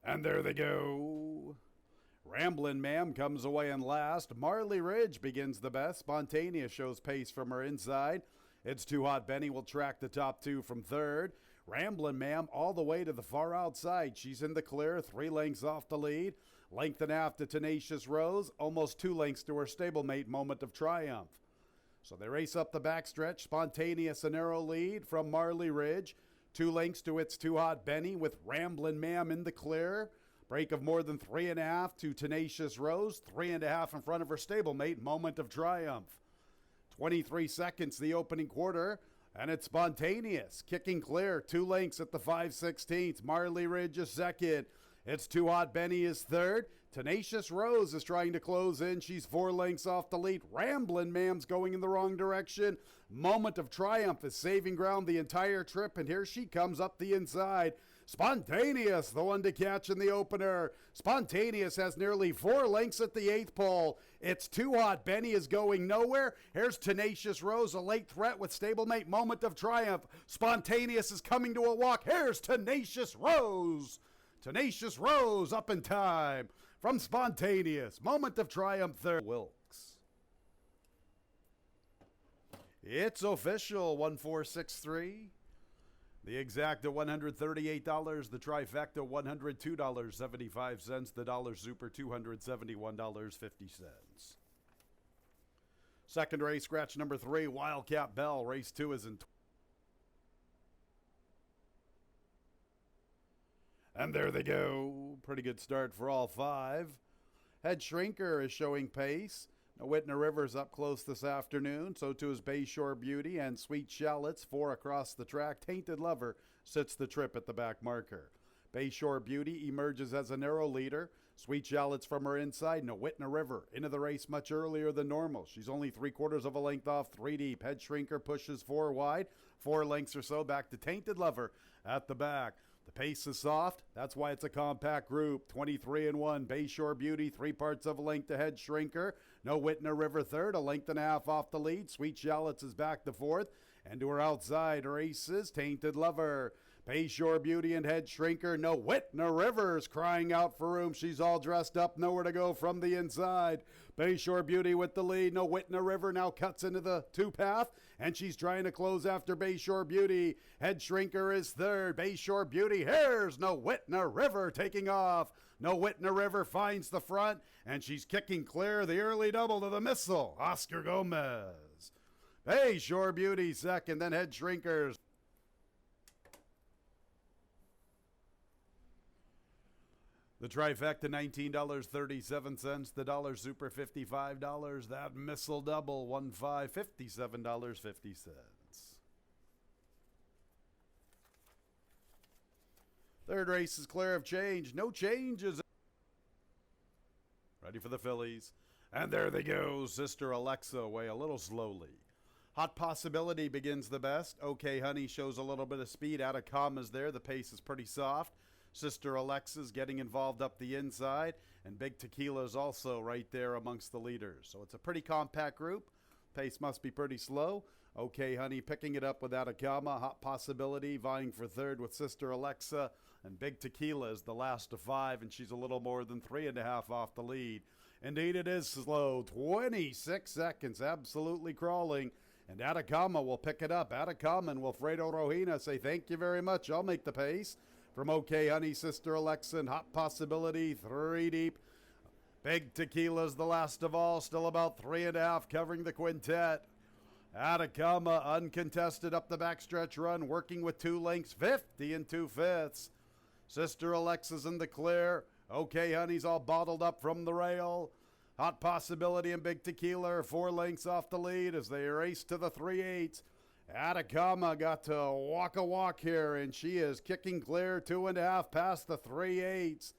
And there they go. Ramblin' Ma'am comes away in last. Marley Ridge begins the best. Spontaneous shows pace from her inside. It's Too Hot Benny will track the top two from third. Ramblin' Ma'am all the way to the far outside. She's in the clear, 3 lengths off the lead. Length and a half to Tenacious Rose, almost 2 lengths to her stablemate, Moment of Triumph. So they race up the backstretch. Spontaneous a narrow lead from Marley Ridge. 2 lengths to It's Too Hot Benny with Ramblin' Ma'am in the clear. Break of more than 3.5 to Tenacious Rose. 3.5 in front of her stablemate, Moment of Triumph. 23 seconds the opening quarter. And it's Spontaneous, kicking clear, 2 lengths at the 5/16. Marley Ridge is second. It's Too Hot Benny is third. Tenacious Rose is trying to close in. She's 4 lengths off the lead. Ramblin' Ma'am's going in the wrong direction. Moment of Triumph is saving ground the entire trip, and here she comes up the inside. Spontaneous, the one to catch in the opener. Spontaneous has nearly 4 lengths at the 8th pole. It's Too Hot Benny is going nowhere. Here's Tenacious Rose, a late threat with stablemate Moment of Triumph. Spontaneous is coming to a walk. Here's Tenacious Rose. Tenacious Rose up in time from Spontaneous. Moment of Triumph third. Wilkes. It's official, 1463. The exacta $138, the trifecta $102.75, the dollar super $271.50. Second race, scratch number 3, Wildcat Bell. Race 2 is in. And there they go. Pretty good start for all 5. Head Shrinker is showing pace. NOWITNA River's up close this afternoon. So too is Bayshore Beauty and Sweet Shallots. 4 across the track. Tainted Lover sits the trip at the back marker. Bayshore Beauty emerges as a narrow leader. Sweet Shallots from her inside. NOWITNA River into the race much earlier than normal. She's only 3/4 of a length off, 3 deep. Head Shrinker pushes 4 wide. 4 lengths or so back to Tainted Lover at the back. The pace is soft. That's why it's a compact group. 23-1. Bayshore Beauty, 3 parts of a length ahead. Shrinker. NOWITNA River third, a length and a half off the lead. Sweet Shallots is back to 4th. And to her outside races Tainted Lover. Bayshore Beauty and Head Shrinker. NOWITNA River's crying out for room. She's all dressed up, nowhere to go from the inside. Bayshore Beauty with the lead. NOWITNA River now cuts into the 2 path, and she's trying to close after Bayshore Beauty. Head Shrinker is third. Bayshore Beauty. Here's NOWITNA River taking off. NOWITNA River finds the front, and she's kicking clear the early double to the missile, Oscar Gomez. Bayshore Beauty second, then Head Shrinkers. The trifecta, $19.37. The dollar super, $55. That missile double, $1557.50. Third race is clear of change. No changes. Ready for the fillies. And there they go. Sister Alexa away a little slowly. Hot Possibility begins the best. OK Honey shows a little bit of speed. ATACAMA's there. The pace is pretty soft. Sister Alexa's getting involved up the inside, and Big Tequila's also right there amongst the leaders. So it's a pretty compact group. Pace must be pretty slow. OK Honey picking it up with ATACAMA. Hot Possibility vying for third with Sister Alexa, and Big Tequila is the last of 5, and she's a little more than 3.5 off the lead. Indeed, it is slow. 26 seconds, absolutely crawling. And ATACAMA will pick it up. ATACAMA and Wilfredo Rojina say, thank you very much. I'll make the pace. From OK Honey, Sister Alexa, and Hot Possibility, 3 deep. Big Tequila's the last of all, still about 3.5 covering the quintet. ATACAMA uncontested up the backstretch run, working with 2 lengths, 50 2/5. Sister Alexa's in the clear. OK Honey's all bottled up from the rail. Hot Possibility and Big Tequila are 4 lengths off the lead as they race to the 3/8. ATACAMA got to walk a walk here, and she is kicking clear 2.5 past the 3/8.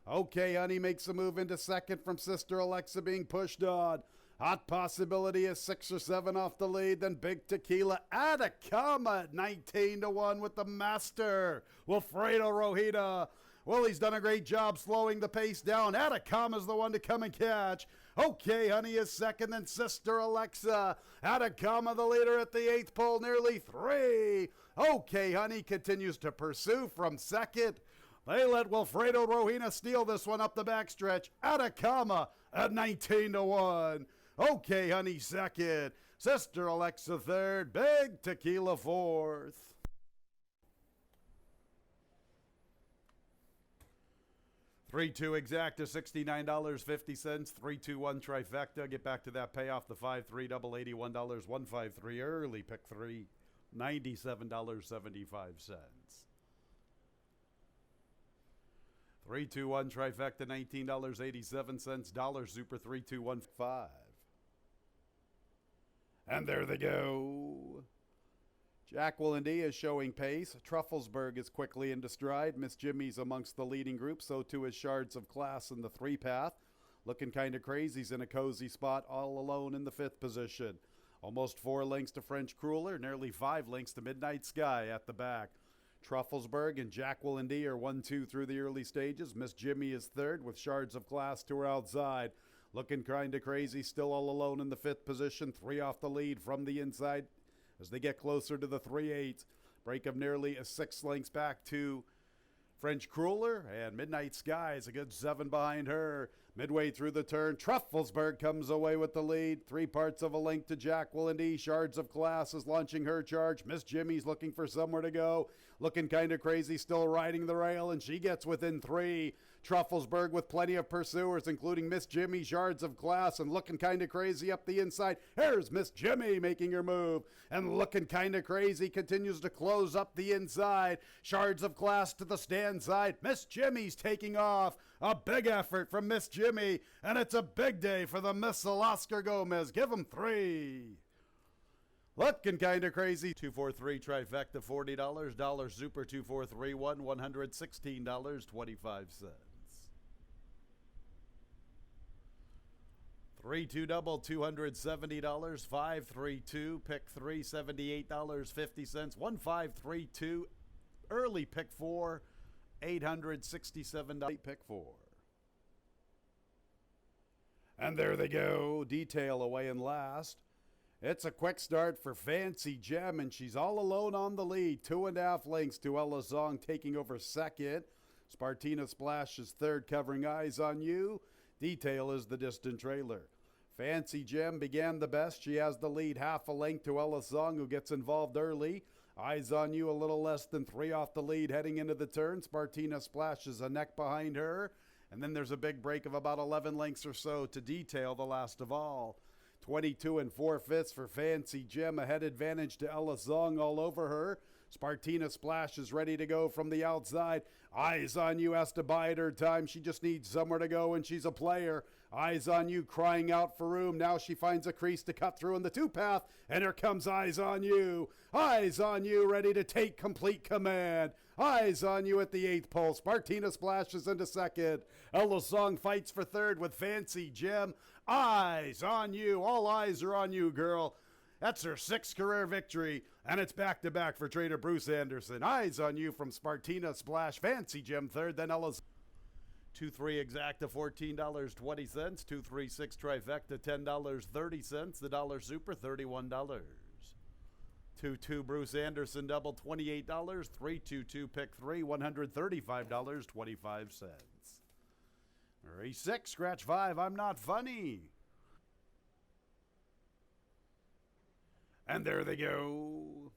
OK Honey makes a move into second from Sister Alexa being pushed on. Hot Possibility is 6 or 7 off the lead. Then Big Tequila. ATACAMA at 19-1 with the master, Wilfredo Rojina. Well, he's done a great job slowing the pace down. ATACAMA's the one to come and catch. OK Honey is second, then Sister Alexa. ATACAMA the leader at the 8th pole, nearly 3. OK Honey continues to pursue from second. They let Wilfredo Rohina steal this one up the backstretch. Atacama at 19-1. Okay, Honey second. Sister Alexa third. Big Tequila fourth. 3-2 exacta, $69.50. 3-2-1 trifecta. Get back to that payoff. The 5-3 double, $81. 1-5-3 early pick 3, $97.75. 3-2-1 trifecta, $19.87. Dollar Super 3-2-1-5. And there they go. Jacqueline D is showing pace. Trufflesberg is quickly into stride. Miss Jimmy's amongst the leading group. So too is Shards of Class in the 3-path. Looking kind of crazy. He's in a cozy spot all alone in the 5th position. Almost 4 lengths to French Crueler. Nearly 5 lengths to Midnight Sky at the back. Trufflesberg and Jacqueline D are 1-2 through the early stages. Miss Jimmy is third with Shards of Class to her outside. Looking kind of crazy. Still all alone in the 5th position. 3 off the lead from the inside as they get closer to the 3/8. Break of nearly 6 lengths back to French Crueler, and Midnight Sky is a good 7 behind her. Midway through the turn, Trufflesberg comes away with the lead. 3 parts of a length to Jacqueline D. Shards of Class is launching her charge. Miss Jimmy's looking for somewhere to go. Looking kind of crazy, still riding the rail, and she gets within 3. Trufflesberg with plenty of pursuers, including Miss Jimmy, Shards of Class, and looking kind of crazy up the inside. Here's Miss Jimmy making her move, and looking kind of crazy, continues to close up the inside. Shards of Class to the stand side. Miss Jimmy's taking off. A big effort from Miss Jimmy, and it's a big day for the Missile Oscar Gomez. Give him 3. Looking kind of crazy. 243 trifecta, $40. Dollar Super 2431, $116.25. 3-2 double, $270. 5-3-2 pick 3, $78.50. 1-5-3-2 early pick 4, $867 pick 4. And there they go. Detail away in last. It's a quick start for Fancy Gem, and she's all alone on the lead. 2.5 lengths to Ella Zong taking over second. Spartina Splash is third, covering Eyes on You. Detail is the distant trailer. Fancy Gem began the best. She has the lead, half a length to Ella Zong, who gets involved early. Eyes on You a little less than 3 off the lead heading into the turn. Spartina Splash is a neck behind her. And then there's a big break of about 11 lengths or so to Detail, the last of all. 22 4/5 for Fancy Gem, a head advantage to Ella Zong all over her. Spartina Splash is ready to go from the outside. Eyes on You has to bide her time. She just needs somewhere to go, and she's a player. Eyes on You crying out for room. Now she finds a crease to cut through in the 2-path, and here comes Eyes on You. Eyes on You ready to take complete command. Eyes on You at the 8th pole. Spartina splashes into second. Ella Zong fights for third with Fancy Gem. Eyes on You. All eyes are on you, girl. That's her 6th career victory, and it's back-to-back for trader Bruce Anderson. Eyes on You from Spartina Splash. Fancy Gem third, then Ella's 2-3 exacta, $14.20. 2-3-6 trifecta, $10.30. The dollar super, $31. 2-2 Bruce Anderson double, $28. 3-2-2 pick 3, $135.25. 3-6 scratch 5. I'm not funny. And there they go.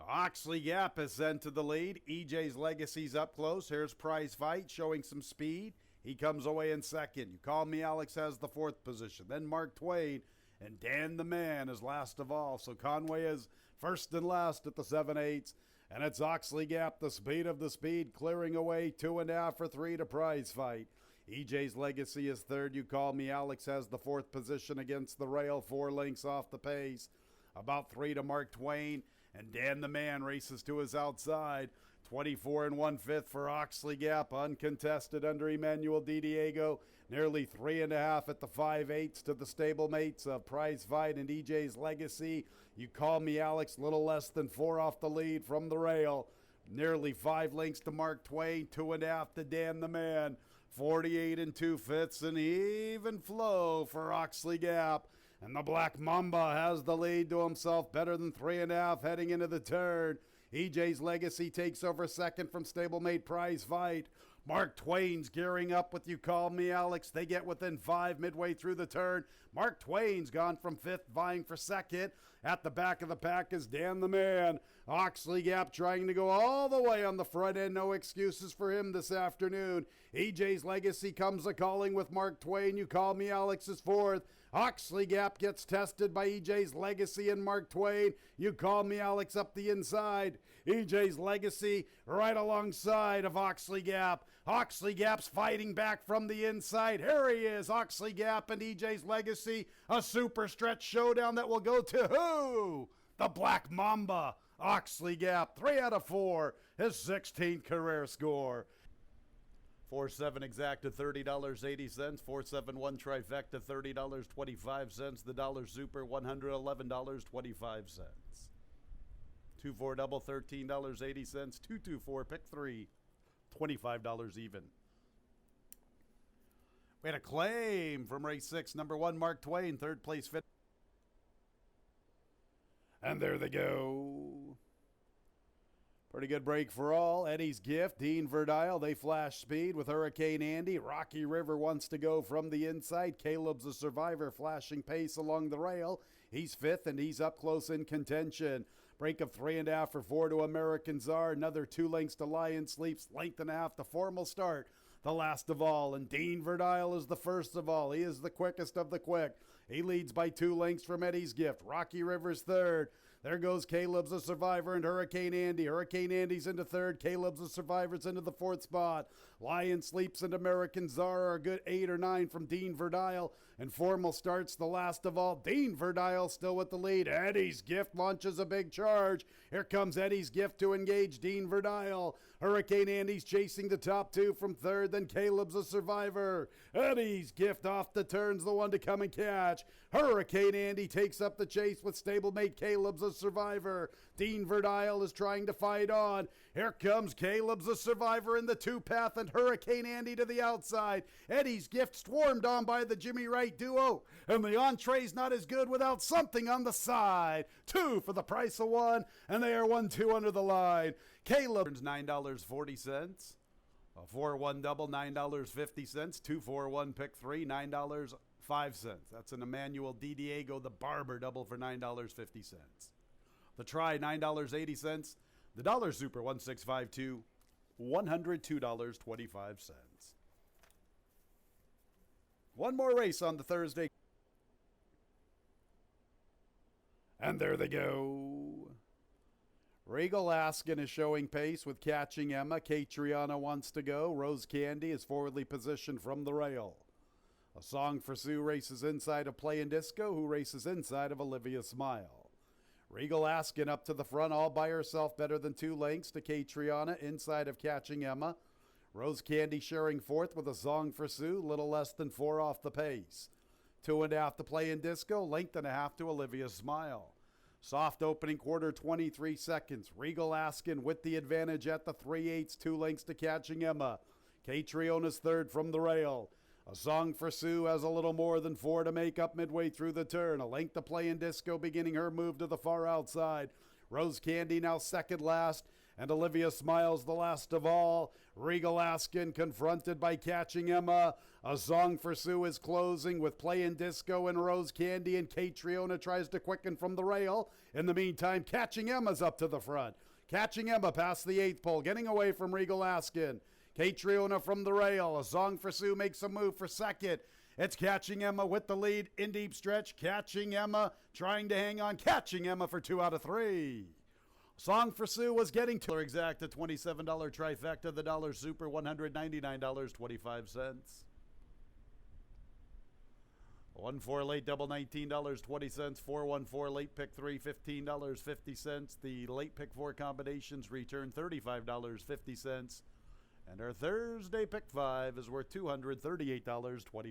Oxley Gap is sent to the lead. EJ's Legacy's up close. Here's Prize Fight showing some speed. He comes away in second. You Call Me Alex has the 4th position. Then Mark Twain and Dan the Man is last of all. So Conway is first and last at the 7/8. And it's Oxley Gap, the speed of the speed, clearing away 2.5 for 3 to Prize Fight. EJ's Legacy is third. You Call Me Alex has the 4th position against the rail, 4 lengths off the pace. About 3 to Mark Twain, and Dan the Man races to his outside. 24 1/5 for Oxley Gap, uncontested under Emmanuel Di Diego. Nearly 3.5 at the 5/8 to the stablemates of Prize Fight and EJ's Legacy. You Call Me Alex, little less than 4 off the lead from the rail. Nearly 5 lengths to Mark Twain, 2.5 to Dan the Man. 48 2/5, an even flow for Oxley Gap. And the Black Mamba has the lead to himself, better than 3.5 heading into the turn. EJ's Legacy takes over second from stablemate Prize Fight. Mark Twain's gearing up with You Call Me Alex. They get within 5 midway through the turn. Mark Twain's gone from 5th, vying for 2nd. At the back of the pack is Dan the Man. Oxley Gap trying to go all the way on the front end. No excuses for him this afternoon. EJ's Legacy comes a-calling with Mark Twain. You Call Me Alex is 4th. Oxley Gap gets tested by EJ's Legacy and Mark Twain. You Call Me Alex up the inside. EJ's Legacy right alongside of Oxley Gap. Oxley Gap's fighting back from the inside. Here he is, Oxley Gap and EJ's Legacy. A super stretch showdown that will go to who? The Black Mamba. Oxley Gap, 3 out of 4. His 16th career score. 4-7 exacta, $30.80. 4-7-1 trifecta, $30.25. The dollar super, $111.25. 2-4 double, $13.80. 2-2-4 pick 3, $25 even. We had a claim from race 6, number 1 Mark Twain, 3rd place fit. And there they go. Pretty good break for all. Eddie's Gift, Dean Verdile, they flash speed with Hurricane Andy. Rocky River wants to go from the inside. Caleb's a survivor, flashing pace along the rail. He's 5th and he's up close in contention. Break of 3.5 for 4 to American Czar. Another 2 lengths to Lion Sleeps. Length and a half to Formal Start. The last of all. And Dean Verdile is the first of all. He is the quickest of the quick. He leads by 2 lengths from Eddie's Gift. Rocky River's 3rd. There goes Caleb's a Survivor and Hurricane Andy. Hurricane Andy's into 3rd. Caleb's a Survivor's into the 4th spot. Lion Sleeps and American Czar are a good 8 or 9 from Dean Verdile. And Formal Starts the last of all. Dean Verdile still with the lead. Eddie's Gift launches a big charge. Here comes Eddie's Gift to engage Dean Verdile. Hurricane Andy's chasing the top 2 from 3rd. Then Caleb's a Survivor. Eddie's Gift off the turns, the one to come and catch. Hurricane Andy takes up the chase with stablemate Caleb's a Survivor. Dean Verdile is trying to fight on. Here comes Caleb's a Survivor in the 2-path and Hurricane Andy to the outside. Eddie's Gift swarmed on by the Jimmy Wright duo. And the entree's not as good without something on the side. 2 for the price of 1. And they are 1-2 under the line. Caleb earns $9.40. A 4-1 double, $9.50. 2-4-1 pick 3, $9.05. That's an Emmanuel Di Diego the Barber double for $9.50. The try, $9.80. The dollar super, 1652, $102.25. One more race on the Thursday. And there they go. Regal Askin is showing pace with Catching Emma. Catriona wants to go. Rose Candy is forwardly positioned from the rail. A Song for Sue races inside of Play and Disco, who races inside of Olivia Smile. Regal Askin up to the front all by herself, better than 2 lengths to Catriona inside of Catching Emma. Rose Candy sharing 4th with A Song for Sue, little less than 4 off the pace. 2.5 to Play and Disco, length and a half to Olivia Smile. Soft opening quarter, 23 seconds. Regal Askin with the advantage at the 3/8, 2 lengths to Catching Emma. Catriona's 3rd from the rail. A Song for Sue has a little more than 4 to make up midway through the turn. A length to Play in Disco beginning her move to the far outside. Rose Candy now 2nd last. And Olivia Smiles the last of all. Regal Askin confronted by Catching Emma. A Song for Sue is closing with Play in Disco and Rose Candy, and Catriona tries to quicken from the rail. In the meantime, Catching Emma's up to the front. Catching Emma past the 8th pole, getting away from Regal Askin. Catriona from the rail. A Song for Sue makes a move for 2nd. It's Catching Emma with the lead in deep stretch. Catching Emma trying to hang on. Catching Emma for 2 out of 3. Song for Sue was getting to exacta, $27 trifecta. The dollar super, $199.25. 1-4 late double, $19.20. 4-1-4 late pick 3, $15.50. The late pick 4 combinations return $35.50. And our Thursday pick 5 is worth $238.25.